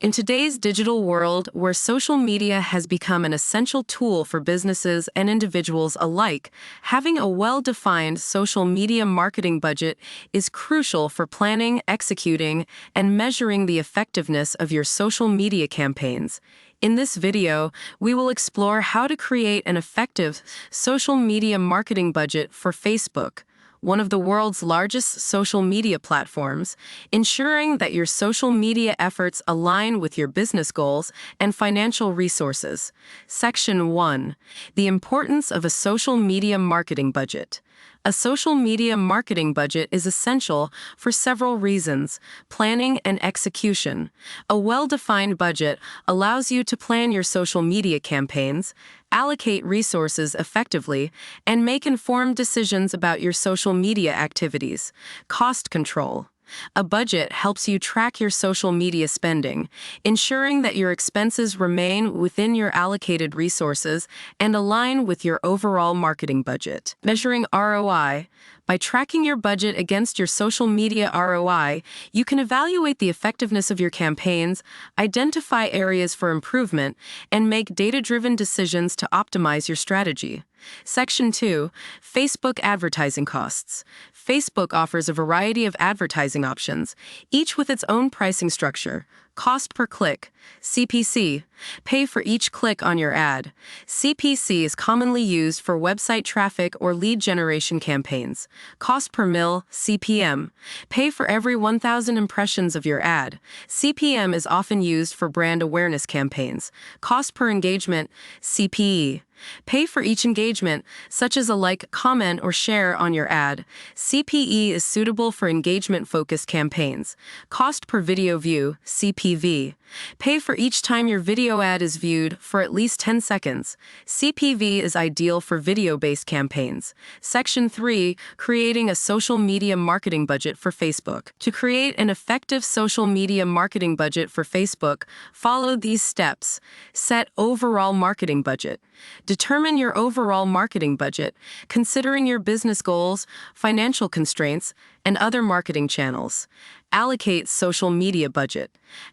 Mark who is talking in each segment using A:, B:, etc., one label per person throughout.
A: In today's digital world, where social media has become an essential tool for businesses and individuals alike, having a well-defined social media marketing budget is crucial for planning, executing, and measuring the effectiveness of your social media campaigns. In this video, we will explore how to create an effective social media marketing budget for Facebook, one of the world's largest social media platforms, ensuring that your social media efforts align with your business goals and financial resources. Section 1. The importance of a social media marketing budget. A social media marketing budget is essential for several reasons: planning and execution. A well-defined budget allows you to plan your social media campaigns, allocate resources effectively, and make informed decisions about your social media activities. Cost control. A budget helps you track your social media spending, ensuring that your expenses remain within your allocated resources and align with your overall marketing budget. Measuring ROI. By tracking your budget against your social media ROI, you can evaluate the effectiveness of your campaigns, identify areas for improvement, and make data-driven decisions to optimize your strategy. Section 2. Facebook advertising costs. Facebook offers a variety of advertising options, each with its own pricing structure. Cost per click, CPC. Pay for each click on your ad. CPC is commonly used for website traffic or lead generation campaigns. Cost per mil, CPM. Pay for every 1,000 impressions of your ad. CPM is often used for brand awareness campaigns. Cost per engagement, CPE. Pay for each engagement, such as a like, comment, or share on your ad. CPE is suitable for engagement-focused campaigns. Cost per video view, CPV. Pay for each time your video ad is viewed for at least 10 seconds. CPV is ideal for video-based campaigns. Section 3. Creating a social media marketing budget for Facebook. To create an effective social media marketing budget for Facebook, follow these steps. Set overall marketing budget. Determine your overall marketing budget, considering your business goals, financial constraints, and other marketing channels. Allocate social media budget.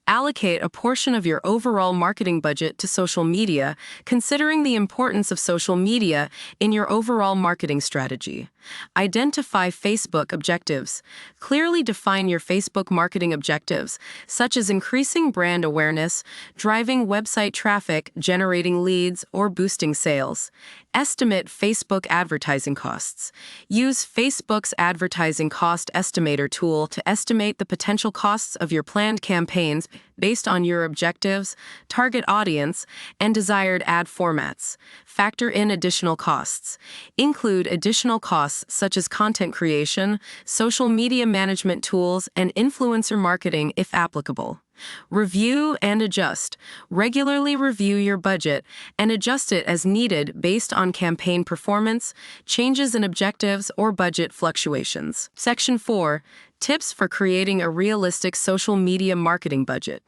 A: Allocate a portion of your overall marketing budget to social media, considering the importance of social media in your overall marketing strategy. Identify Facebook objectives. Clearly define your Facebook marketing objectives, such as increasing brand awareness, driving website traffic, generating leads, or boosting sales. Estimate Facebook advertising costs. Use Facebook's advertising cost estimator tool to estimate the potential costs of your planned campaigns based on your objectives, target audience, and desired ad formats. Factor in additional costs. Include additional costs such as content creation, social media management tools, and influencer marketing if applicable. Review and adjust. Regularly review your budget and adjust it as needed based on campaign performance, changes in objectives, or budget fluctuations. Section 4. Tips for creating a realistic social media marketing budget.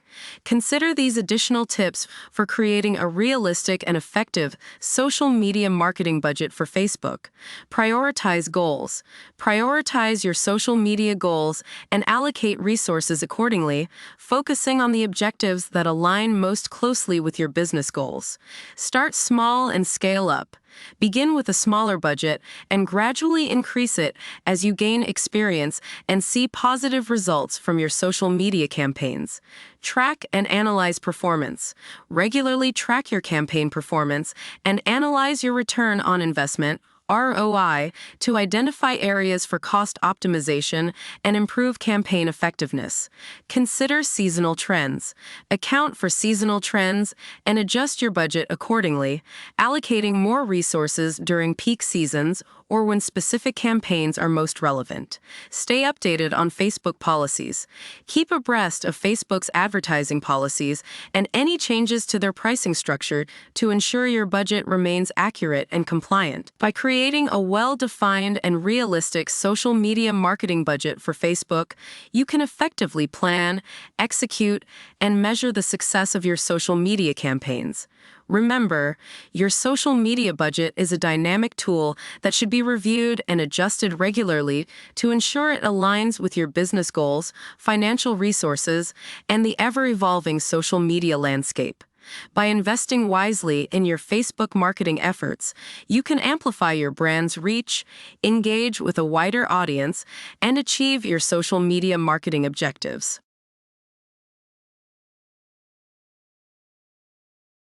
A: Consider these additional tips for creating a realistic and effective social media marketing budget for Facebook. Prioritize goals. Prioritize your social media goals and allocate resources accordingly, focusing on the objectives that align most closely with your business goals. Start small and scale up. Begin with a smaller budget and gradually increase it as you gain experience and see positive results from your social media campaigns. Track and analyze performance. Regularly track your campaign performance and analyze your return on investment, ROI, to identify areas for cost optimization and improve campaign effectiveness. Consider seasonal trends. Account for seasonal trends and adjust your budget accordingly, allocating more resources during peak seasons or when specific campaigns are most relevant. Stay updated on Facebook policies. Keep abreast of Facebook's advertising policies and any changes to their pricing structure to ensure your budget remains accurate and compliant. By creating creating a well-defined and realistic social media marketing budget for Facebook, you can effectively plan, execute, and measure the success of your social media campaigns. Remember, your social media budget is a dynamic tool that should be reviewed and adjusted regularly to ensure it aligns with your business goals, financial resources, and the ever-evolving social media landscape. By investing wisely in your Facebook marketing efforts, you can amplify your brand's reach, engage with a wider audience, and achieve your social media marketing objectives.